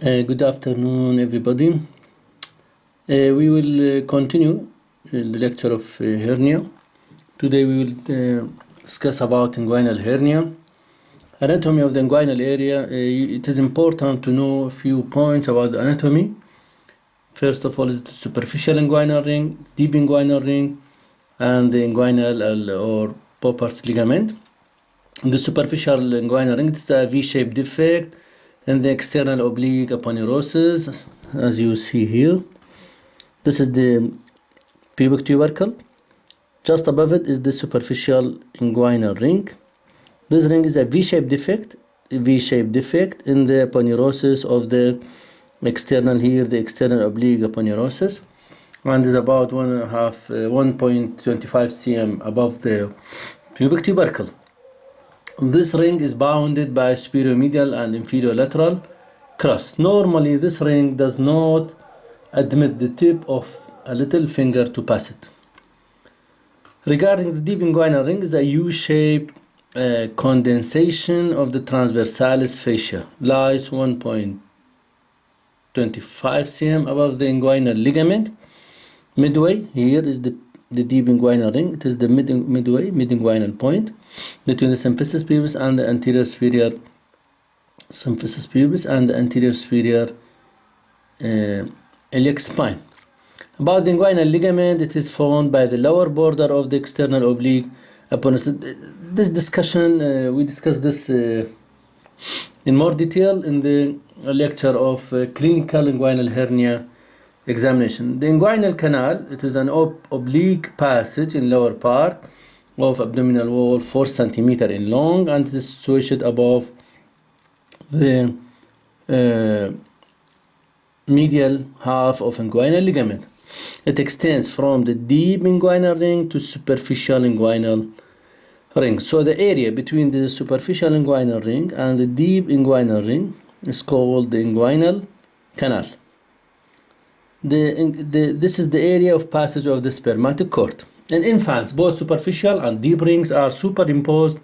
Good afternoon, everybody. We will continue the lecture of hernia. Today we will discuss about inguinal hernia. Anatomy of the inguinal area. It is important to know a few points about the anatomy. First of all is the superficial inguinal ring, deep inguinal ring, and the inguinal or Popper's ligament. The superficial inguinal ring is a V-shaped defect in the external oblique aponeurosis, as you see here. This is the pubic tubercle. Just above it is the superficial inguinal ring. This ring is a V-shaped defect in the aponeurosis of the external here, the external oblique aponeurosis, and is about 1.25 cm above the pubic tubercle. This ring is bounded by superior-medial and inferior-lateral crust. Normally, this ring does not admit the tip of a little finger to pass it. Regarding the deep inguinal ring, is a U-shaped condensation of the transversalis fascia, lies 1.25 cm above the inguinal ligament. Midway, here is the deep inguinal ring. It is the mid-inguinal point between the symphysis pubis and the anterior superior iliac spine. About the inguinal ligament, it is formed by the lower border of the external oblique aponeurosis. This discussion, we discussed this in more detail in the lecture of clinical inguinal hernia examination. The inguinal canal, it is an oblique passage in lower part of abdominal wall 4 cm in long, and it is situated above the medial half of inguinal ligament. It extends from the deep inguinal ring to superficial inguinal ring. So the area between the superficial inguinal ring and the deep inguinal ring is called the inguinal canal. This is the area of passage of the spermatic cord. In infants, both superficial and deep rings are superimposed.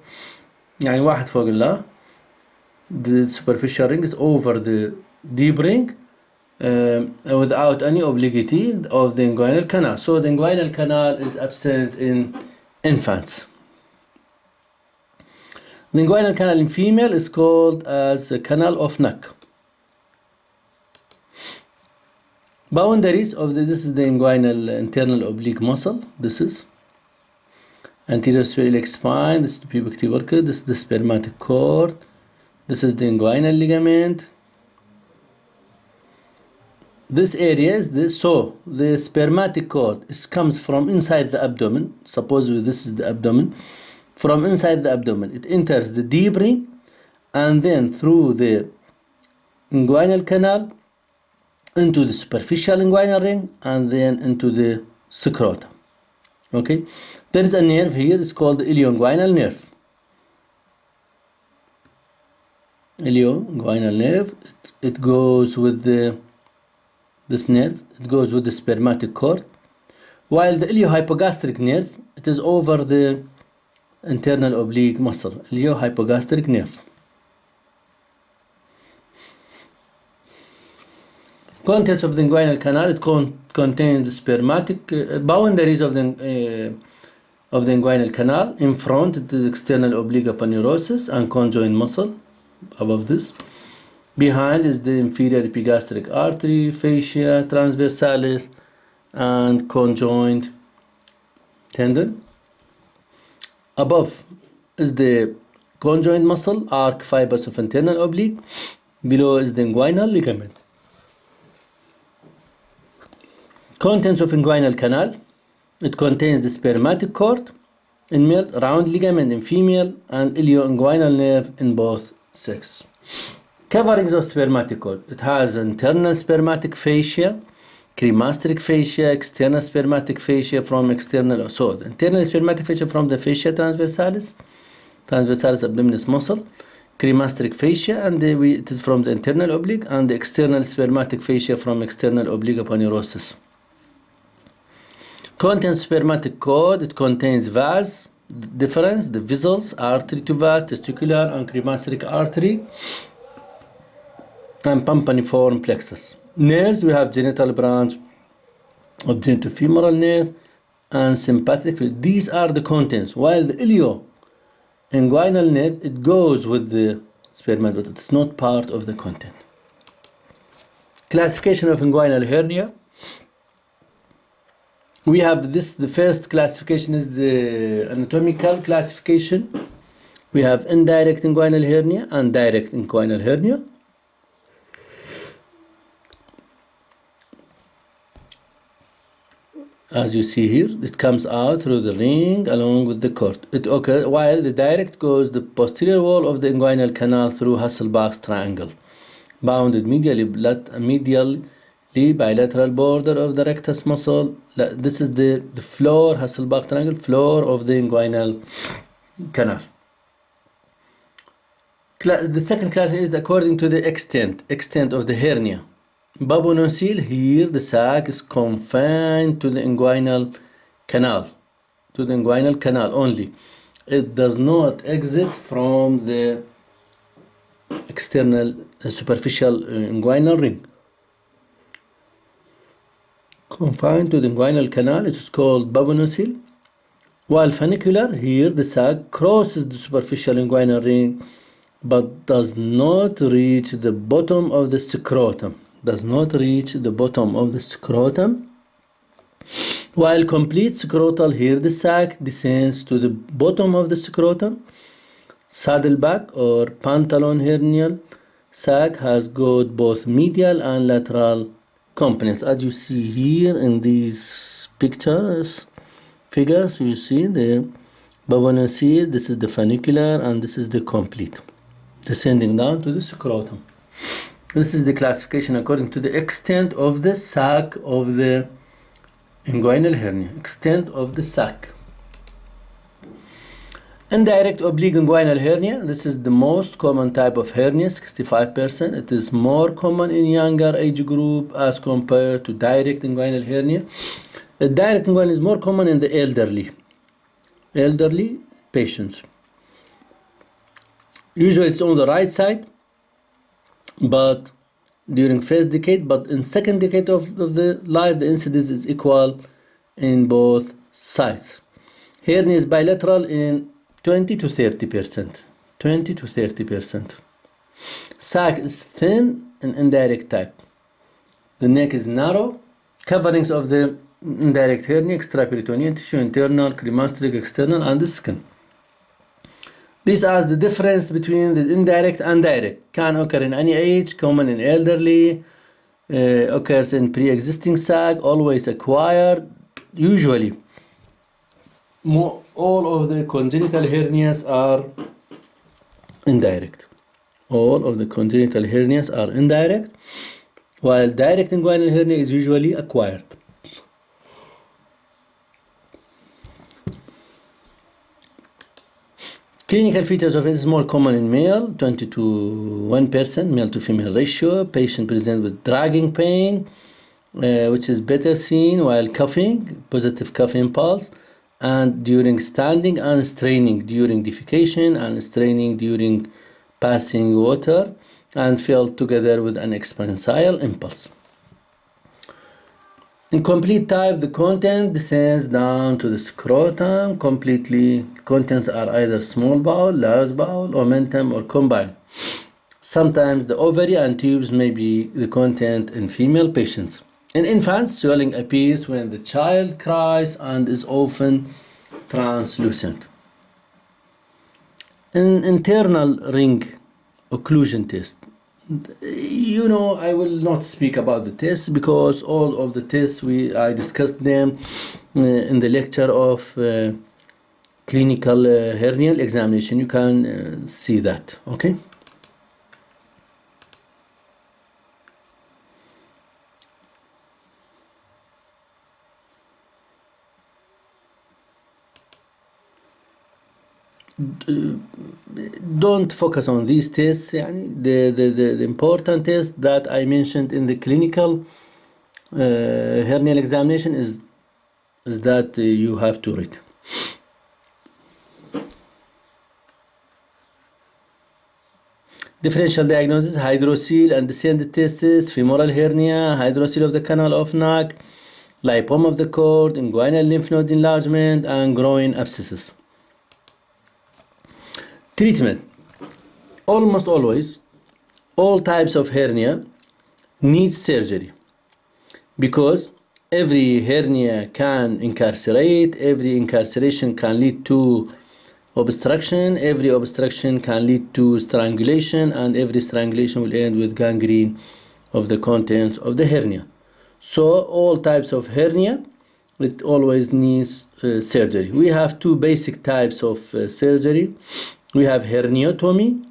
يعني واحد فوق الله. The superficial ring is over the deep ring without any obliquity of the inguinal canal. So the inguinal canal is absent in infants. The inguinal canal in female is called as the canal of neck. Boundaries of this is the inguinal internal oblique muscle. This is anterior superior spine. This is the pubic tubercle. This is the spermatic cord. This is the inguinal ligament. This area is the spermatic cord comes from inside the abdomen. Suppose this is the abdomen. From inside the abdomen, it enters the deep ring, and then through the inguinal canal into the superficial inguinal ring, and then into the scrotum. Okay, there is a nerve here. It's called the ilioinguinal nerve. Ilioinguinal nerve. It goes with this nerve. It goes with the spermatic cord. While the iliohypogastric nerve, it is over the internal oblique muscle. Iliohypogastric nerve. Contents of the inguinal canal, it contains the spermatic boundaries of the inguinal canal. In front, it is external oblique aponeurosis and conjoint muscle above this. Behind is the inferior epigastric artery, fascia, transversalis, and conjoint tendon. Above is the conjoint muscle, arc fibers of internal oblique. Below is the inguinal ligament. Contents of inguinal canal. It contains the spermatic cord in male, round ligament in female, and ilioinguinal nerve in both sexes. Coverings of spermatic cord. It has internal spermatic fascia, cremasteric fascia, external spermatic fascia from external. So the internal spermatic fascia from the fascia transversalis abdominis muscle, cremasteric fascia, and it is from the internal oblique, and the external spermatic fascia from external oblique aponeurosis. Contents spermatic cord. It contains vas difference, the vessels, artery to vas, testicular and cremasteric artery. and pampaniform plexus. Nerves, we have genital branch of genitofemoral nerve and sympathetic. These are the contents, while the ilio-inguinal nerve, it goes with the sperm, but it's not part of the content. Classification of inguinal hernia. We have this, the first classification is the anatomical classification. We have indirect inguinal hernia and direct inguinal hernia. As you see here, it comes out through the ring along with the cord. It occurs while the direct goes the posterior wall of the inguinal canal through Hasselbalch's triangle, bounded medially bilateral border of the rectus muscle. This is the floor, Hasselbalch triangle, floor of the inguinal canal. The second class is according to the extent of the hernia. Babonocele, here the sac is confined to the inguinal canal, only. It does not exit from the external superficial inguinal ring. Confined to the inguinal canal, it is called babonocele. While funicular, here the sac crosses the superficial inguinal ring but does not reach the bottom of the scrotum. While complete scrotal, here the sac descends to the bottom of the scrotum. Saddleback or pantaloon hernial sac has got both medial and lateral components. As you see here in these figures, you see the babonocele, this is the funicular, and this is the complete, descending down to the scrotum. This is the classification according to the extent of the sac of the inguinal hernia. Extent of the sac. Indirect oblique inguinal hernia. This is the most common type of hernia, 65%. It is more common in younger age group as compared to direct inguinal hernia. Direct inguinal is more common in the elderly patients. Usually it's on the right side, but during first decade, but in second decade of the life, the incidence is equal in both sides. Hernia is bilateral in 20 to 30%. Sac is thin and indirect type. The neck is narrow. Coverings of the indirect hernia: extraperitoneal tissue, internal, cremasteric, external, and the skin. These are the difference between the indirect and direct. Can occur in any age, common in elderly, occurs in pre-existing sac, always acquired. Usually, all of the congenital hernias are indirect. While direct inguinal hernia is usually acquired. Clinical features of it is more common in male, 20 to 1%, male to female ratio. Patient present with dragging pain, which is better seen while coughing, positive cough impulse, and during standing, and straining during defecation, and straining during passing water, and felt together with an expansile impulse. In complete type, the content descends down to the scrotum completely. Contents are either small bowel, large bowel, omentum, or combined. Sometimes the ovary and tubes may be the content in female patients. In infants, swelling appears when the child cries and is often translucent. An internal ring occlusion test. I will not speak about the tests because all of the tests I discussed them in the lecture of clinical hernial examination. You can see that. Okay. Don't focus on these tests. The important test that I mentioned in the clinical hernial examination is that you have to read. Differential diagnosis: hydrocele and descent tests, femoral hernia, hydrocele of the canal of neck, lipoma of the cord, inguinal lymph node enlargement, and groin abscesses. Treatment: almost always, all types of hernia need surgery, because every hernia can incarcerate, every incarceration can lead to obstruction, every obstruction can lead to strangulation, and every strangulation will end with gangrene of the contents of the hernia. So all types of hernia, it always needs surgery. We have two basic types of surgery. We have herniotomy,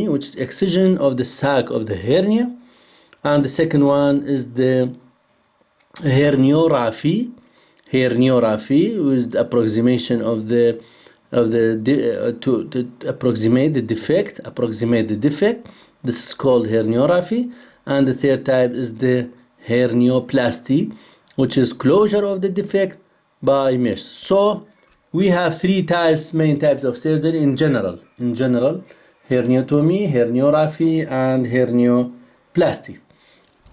which is excision of the sac of the hernia, and the second one is the herniorrhaphy, with the approximation of the to approximate the defect. This is called herniorrhaphy. And the third type is the hernioplasty, which is closure of the defect by mesh. So we have three main types of surgery in general: herniotomy, herniorrhaphy, and hernioplasty.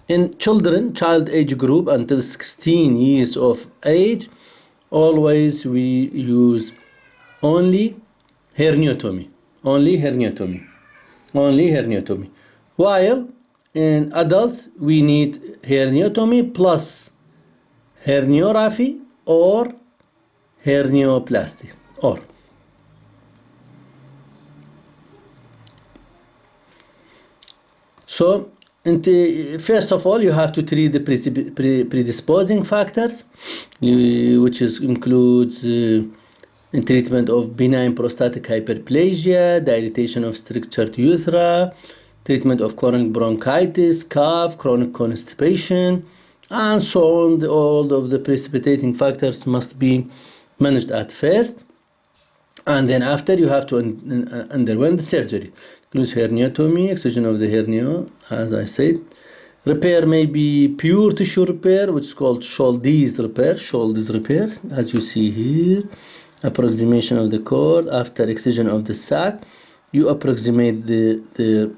In child age group until 16 years of age, always we use only herniotomy. While in adults, we need herniotomy plus herniorrhaphy or hernioplasty. So, first of all, you have to treat the predisposing factors, which includes treatment of benign prostatic hyperplasia, dilatation of strictured urethra, treatment of chronic bronchitis, cough, chronic constipation, and so on. All of the precipitating factors must be managed at first, and then after you have to undergo the surgery. Includes herniotomy, excision of the hernia, as I said. Repair may be pure tissue repair, which is called Scholdi's repair, as you see here. Approximation of the cord after excision of the sac. You approximate the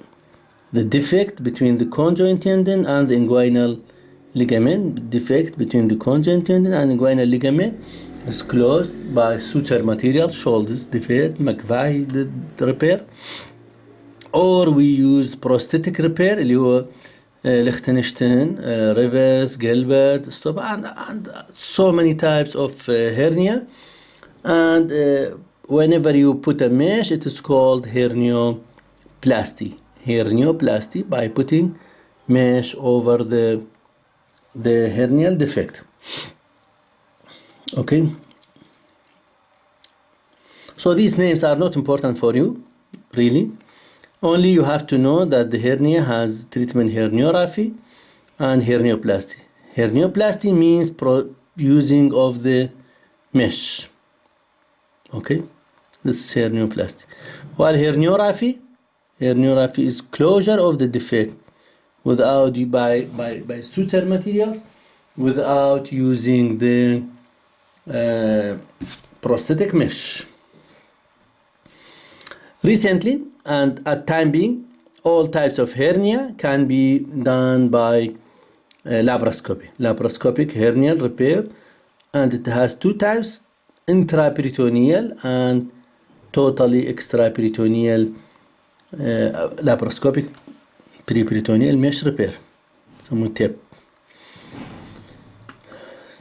defect between the conjoint tendon and the inguinal ligament. Defect between the conjoint tendon and inguinal ligament is closed by suture material, Scholdi's defect, McVeigh repair. Or we use prosthetic repair, اللي هو Liechtenstein, Rivers, Gilbert, and so many types of hernia. And whenever you put a mesh, it is called hernioplasty. By putting mesh over the hernial defect. Okay. So these names are not important for you, really. Only you have to know that the hernia has treatment herniorrhaphy and hernioplasty. Hernioplasty means using of the mesh. Okay, this is hernioplasty. While herniorrhaphy is closure of the defect without by suture materials, without using the prosthetic mesh. Recently, and at time being, all types of hernia can be done by laparoscopic hernial repair, and it has two types: intraperitoneal and totally extraperitoneal laparoscopic preperitoneal mesh repair. Some tip.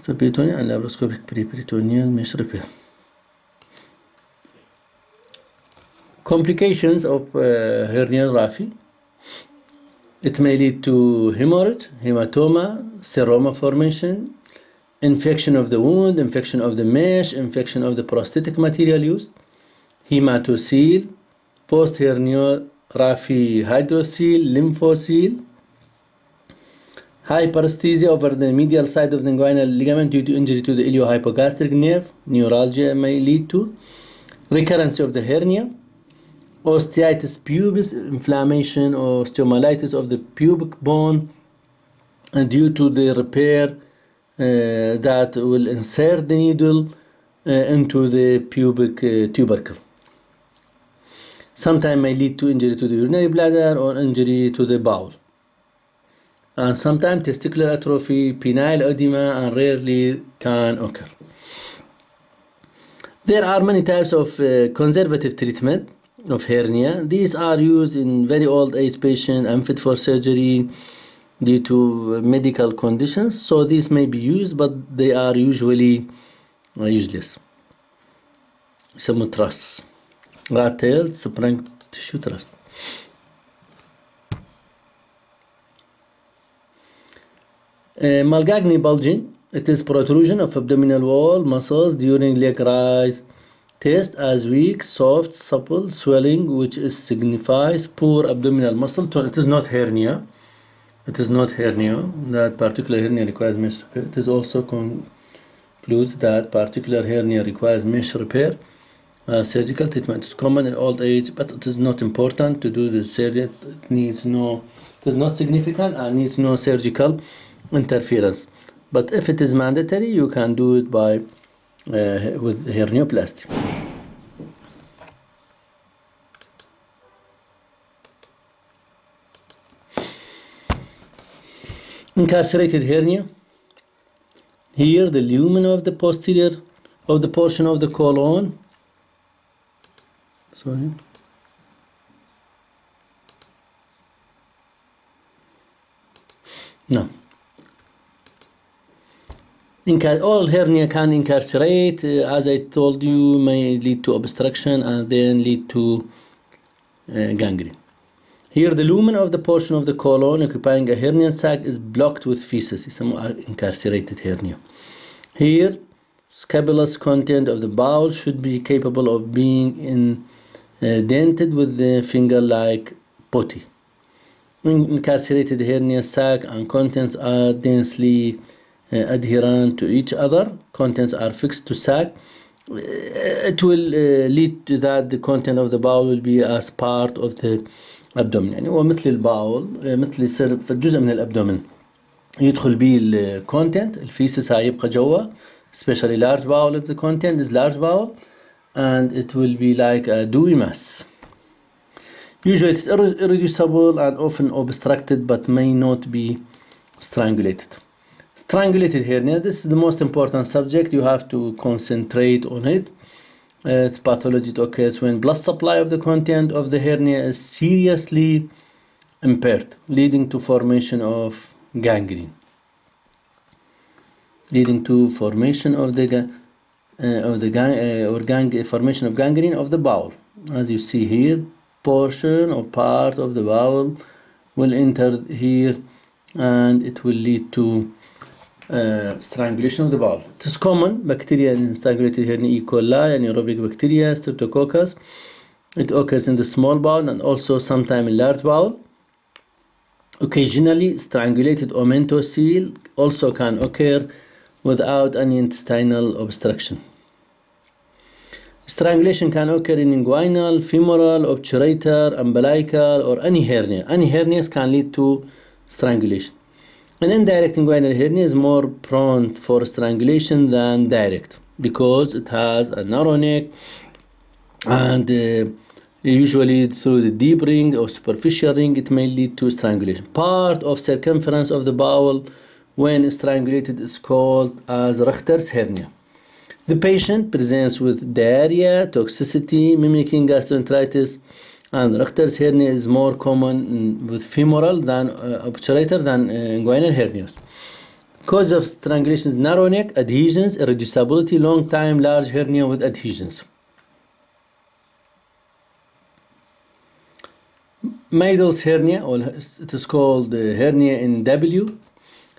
Peritoneal and laparoscopic preperitoneal mesh repair. Complications of herniorrhaphy: it may lead to hemorrhage, hematoma, seroma formation, infection of the wound, infection of the mesh, infection of the prosthetic material used, hematocele, post-herniorrhaphy hydrocele, lymphocele, hyperesthesia over the medial side of the inguinal ligament due to injury to the iliohypogastric nerve, neuralgia may lead to, recurrence of the hernia, osteitis pubis, inflammation or osteomyelitis of the pubic bone due to the repair that will insert the needle into the pubic tubercle. Sometimes may lead to injury to the urinary bladder or injury to the bowel. And sometimes testicular atrophy, penile edema, and rarely can occur. There are many types of conservative treatment of hernia. These are used in very old age patients unfit for surgery due to medical conditions. So these may be used, but they are usually useless. يسموه truss, rat-tailed spring tissue truss. Malgagni bulging, it is protrusion of abdominal wall muscles during leg rise. Test as weak, soft, supple, swelling, which signifies poor abdominal muscle tone. It is not hernia. It is not hernia. That particular hernia requires mesh repair. It is also concludes that particular hernia requires mesh repair. Surgical treatment is common in old age, but it is not important to do the surgery. It is not significant and needs no surgical interference. But if it is mandatory, you can do it by with hernioplasty. Incarcerated hernia. Here, the lumen of the posterior of the portion of the colon. Sorry. No. All hernia can incarcerate, as I told you, may lead to obstruction and then lead to gangrene. Here, the lumen of the portion of the colon occupying a hernian sac is blocked with feces. It's an incarcerated hernia. Here, scabulous content of the bowel should be capable of being dented with the finger-like putty. Incarcerated hernia sac and contents are densely adherent to each other. Contents are fixed to sac. It will lead to that the content of the bowel will be as part of the abdomen. يعني هو مثل الباول مثل يصير في جزء من الابدومن يدخل به الكونتنت الفيسس هاي يبقى جوا, especially large bowel if the content is large bowel, and it will be like a dewy mass. Usually it is irreducible and often obstructed but may not be strangulated. Strangulated hernia, this is the most important subject. You have to concentrate on it. Its pathology occurs when blood supply of the content of the hernia is seriously impaired, leading to formation of gangrene. Leading to formation of formation of gangrene of the bowel. As you see here, portion or part of the bowel will enter here, and it will lead to strangulation of the bowel. It is common bacteria in strangulated hernia, E. coli, and aerobic bacteria, streptococcus. It occurs in the small bowel and also sometimes in large bowel. Occasionally, strangulated omentocele also can occur without any intestinal obstruction. Strangulation can occur in inguinal, femoral, obturator, umbilical, or any hernia. Any hernias can lead to strangulation. An indirect inguinal hernia is more prone for strangulation than direct because it has a narrow neck, and usually through the deep ring or superficial ring it may lead to strangulation. Part of circumference of the bowel when strangulated is called as Richter's hernia. The patient presents with diarrhea, toxicity, mimicking gastroenteritis, and Richter's hernia is more common with femoral than obturator than inguinal hernias. Cause of strangulation is narrow neck, adhesions, irreducibility, long time, large hernia with adhesions. Maidal's hernia, or it is called hernia in W.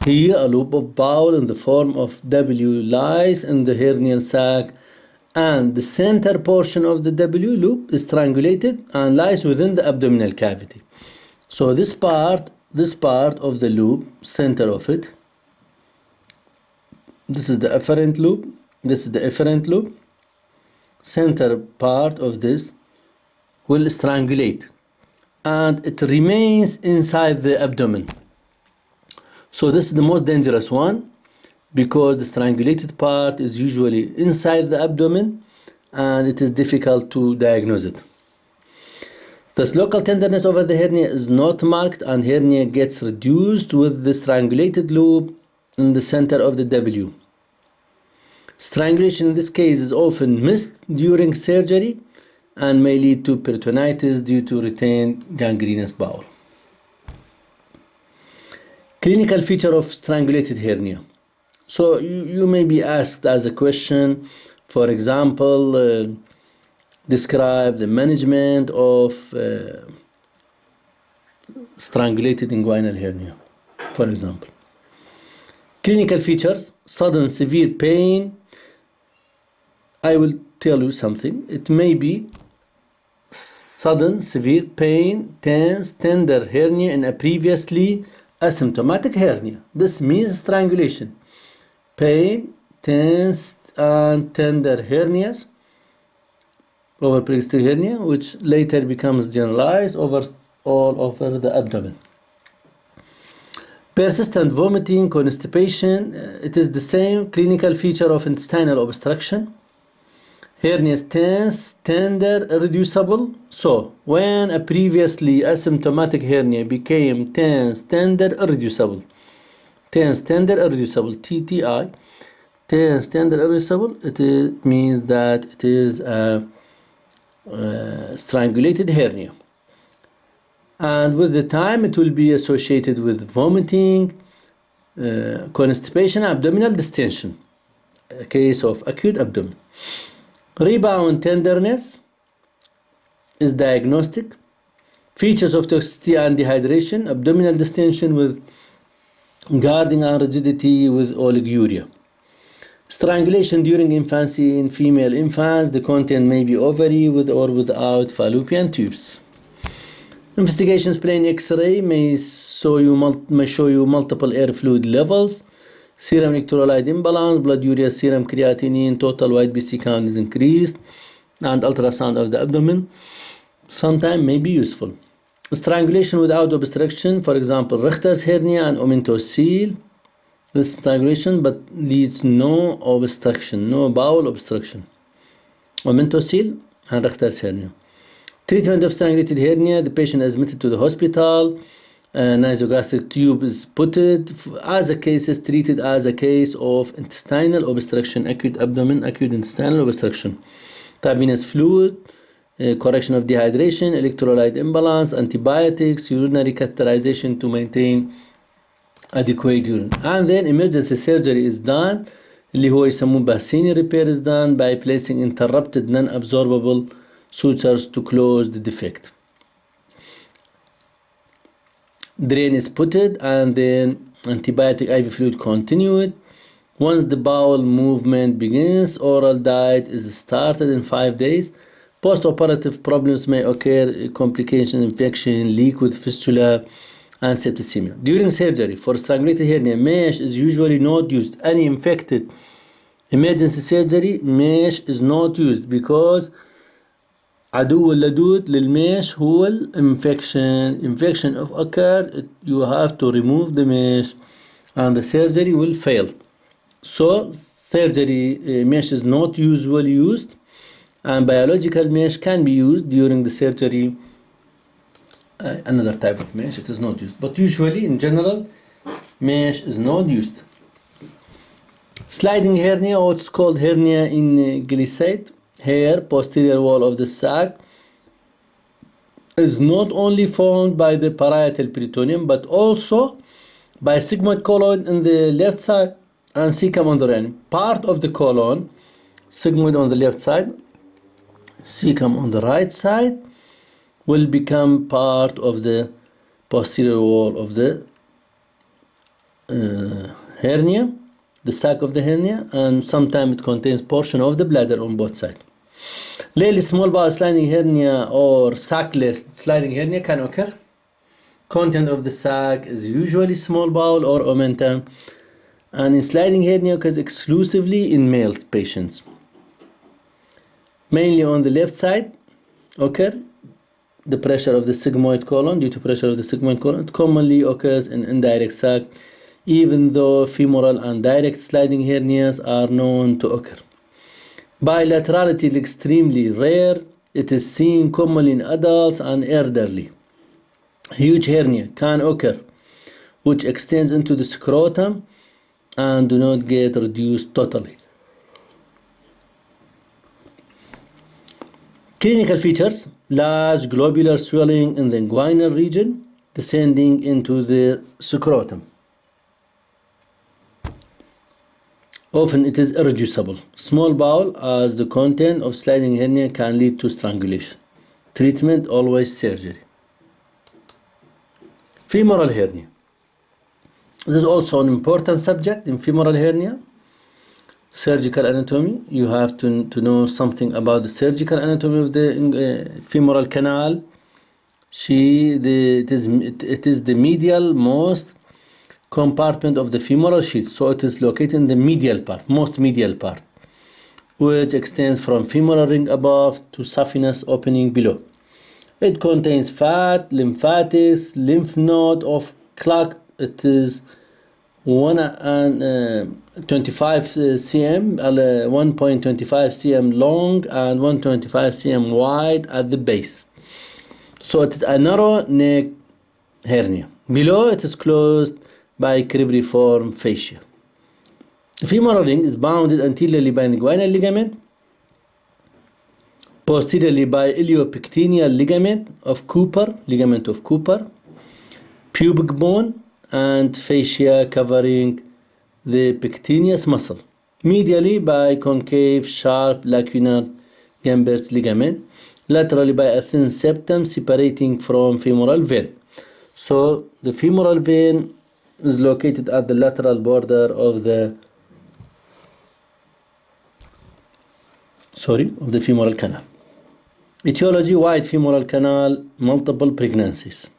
Here, a loop of bowel in the form of W lies in the hernial sac, and the center portion of the W loop is strangulated and lies within the abdominal cavity. So this part of the loop, center of it, this is the efferent loop, this is the efferent loop, center part of this will strangulate, and it remains inside the abdomen. So this is the most dangerous one, because the strangulated part is usually inside the abdomen and it is difficult to diagnose it. Thus, local tenderness over the hernia is not marked and hernia gets reduced with the strangulated loop in the center of the W. Strangulation in this case is often missed during surgery and may lead to peritonitis due to retained gangrenous bowel. Clinical feature of strangulated hernia. So you may be asked as a question, for example, describe the management of strangulated inguinal hernia, for example. Clinical features: sudden severe pain. I will tell you something. It may be sudden severe pain, tense, tender hernia in a previously asymptomatic hernia. This means strangulation. Pain, tense, and tender hernias over pre-existing hernia, which later becomes generalized all over the abdomen. Persistent vomiting, constipation, it is the same clinical feature of intestinal obstruction. Hernias tense, tender, irreducible. So, when a previously asymptomatic hernia became tense, tender, irreducible. Tense, tender, irreducible, TTI. Tense, tender, irreducible, it means that it is a strangulated hernia. And with the time, it will be associated with vomiting, constipation, abdominal distension, a case of acute abdomen. Rebound tenderness is diagnostic. Features of toxicity and dehydration: abdominal distension with guarding and rigidity with oliguria. Strangulation during infancy in female infants. The content may be ovary with or without fallopian tubes. Investigations: plain X-ray may show you multiple air fluid levels, serum electrolyte imbalance, blood urea, serum creatinine, total white BC count is increased, and ultrasound of the abdomen sometimes may be useful. Strangulation without obstruction, for example, Richter's hernia and omentocele. This strangulation but leads no obstruction, no bowel obstruction. Omentocele and Richter's hernia. Treatment of strangulated hernia: the patient is admitted to the hospital. Nasogastric tube is putted as a case is treated as a case of intestinal obstruction, acute abdomen, acute intestinal obstruction. Intravenous fluid, correction of dehydration, electrolyte imbalance, antibiotics, urinary catheterization to maintain adequate urine. And then emergency surgery is done, اللي هو يسموه Bassini repair is done by placing interrupted non-absorbable sutures to close the defect. Drain is putted and then antibiotic IV fluid continued. Once the bowel movement begins, oral diet is started in 5 days. Post-operative problems may occur: complication, infection, leak with fistula, and septicemia. During surgery for strangulated hernia, mesh is usually not used. Any infected emergency surgery, mesh is not used because عدو اللدود للميش هو infection if occurred, you have to remove the mesh and the surgery will fail. So surgery mesh is not usually used, and biological mesh can be used during the surgery. Another type of mesh, it is not used, but usually in general mesh is not used. Sliding hernia, or it's called hernia in glissade. Here, posterior wall of the sac is not only formed by the parietal peritoneum but also by sigmoid colon in the left side and cecum on the right. Part of the colon, sigmoid on the left side, cecum on the right side, will become part of the posterior wall of the hernia, the sac of the hernia, and sometimes it contains portion of the bladder on both sides. Lately, small bowel sliding hernia or sackless sliding hernia can occur. Content of the sac is usually small bowel or omentum, and in sliding hernia occurs exclusively in male patients. Mainly on the left side occur the pressure of the sigmoid colon. Due to pressure of the sigmoid colon, it commonly occurs in indirect sac, even though femoral and direct sliding hernias are known to occur. Bilaterality is extremely rare. It is seen commonly in adults and elderly. Huge hernia can occur, which extends into the scrotum and do not get reduced totally. Clinical features: large globular swelling in the inguinal region descending into the scrotum. Often it is irreducible. Small bowel as the content of sliding hernia can lead to strangulation. Treatment: always surgery. Femoral hernia. This is also an important subject in femoral hernia. Surgical anatomy. You have to know something about the surgical anatomy of the femoral canal. It is the medial most compartment of the femoral sheath, so it is located in the medial part, most medial part, which extends from femoral ring above to saphenous opening below. It contains fat, lymphatics, lymph node of clot. It is 1.25 cm, 1.25 cm long and 1.25 cm wide at the base. So it is a narrow neck hernia. Below it is closed by cribriform fascia. The femoral ring is bounded anteriorly by inguinal ligament, posteriorly by iliopectineal ligament of Cooper, pubic bone, and fascia covering the pectineus muscle. Medially by concave, sharp, lacunar Gambert's ligament. Laterally by a thin septum separating from femoral vein. So the femoral vein is located at the lateral border of the femoral canal. Etiology: wide femoral canal, multiple pregnancies.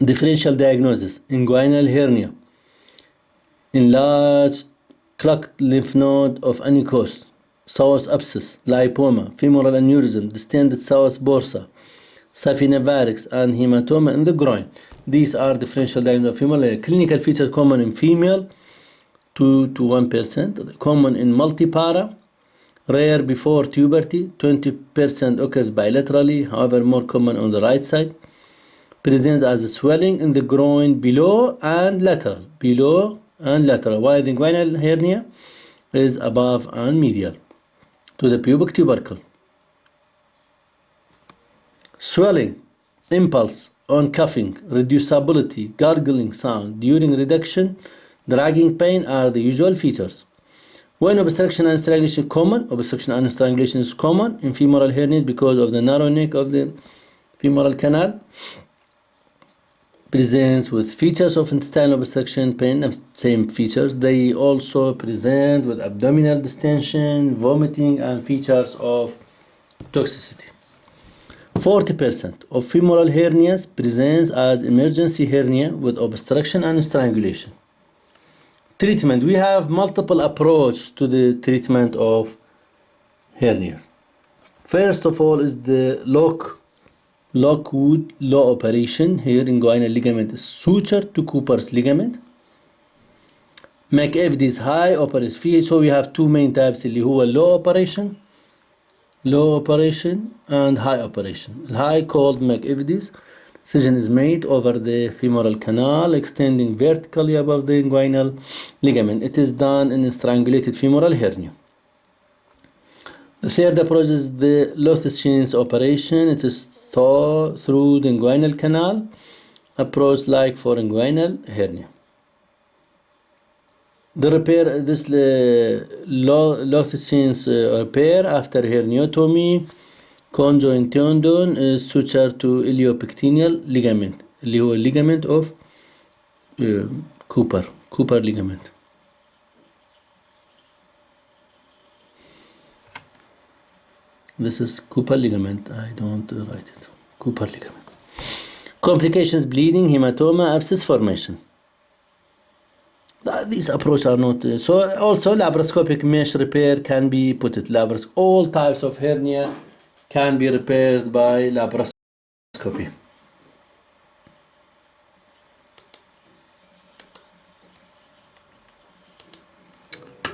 Differential diagnosis: inguinal hernia, enlarged clogged lymph node of any cause, psoas abscess, lipoma, femoral aneurysm, distended psoas bursa, saphenopharynx, and hematoma in the groin. These are differential diagnosis of femoral hernia. Clinical features: common in female, 2 to 1%, common in multipara, rare before puberty, 20% occurs bilaterally, however more common on the right side. Presents as a swelling in the groin below and lateral, while the inguinal hernia is above and medial to the pubic tubercle. Swelling, impulse on coughing, reducibility, gargling sound during reduction, dragging pain are the usual features. When obstruction and strangulation common, obstruction and strangulation is common in femoral hernias because of the narrow neck of the femoral canal. Presents with features of intestinal obstruction, pain, same features. They also present with abdominal distension, vomiting, and features of toxicity. 40% of femoral hernias presents as emergency hernia with obstruction and strangulation. Treatment: we have multiple approaches to the treatment of hernia. First of all is the Lockwood law operation. Here inguinal ligament is sutured to Cooper's ligament. McEvidy's high operation. So we have two main types اللي هو low operation and high operation. High, called McEvidy's. Incision is made over the femoral canal extending vertically above the inguinal ligament. It is done in a strangulated femoral hernia. The third approach is the Lothschine's operation. It is through the inguinal canal, approach like for inguinal hernia. The repair, this Lothschine's repair after herniatomy, conjoint tendon is sutured to iliopectineal ligament, اللي هو ligament of Cooper ligament. This is Cooper ligament. I don't write it. Cooper ligament. Complications: bleeding, hematoma, abscess formation. These approaches are not. So also laparoscopic mesh repair can be put it. All types of hernia can be repaired by laparoscopy.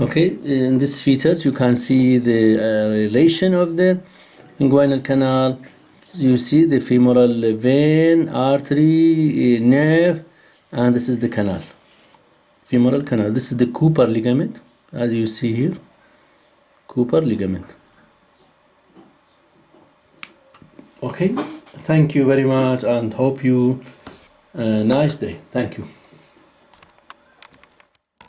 Okay, in this feature you can see the relation of the inguinal canal. You see the femoral vein, artery, nerve, and this is the canal, femoral canal. This is the Cooper ligament, as you see here, Cooper ligament. Okay, thank you very much and hope you a nice day. Thank you.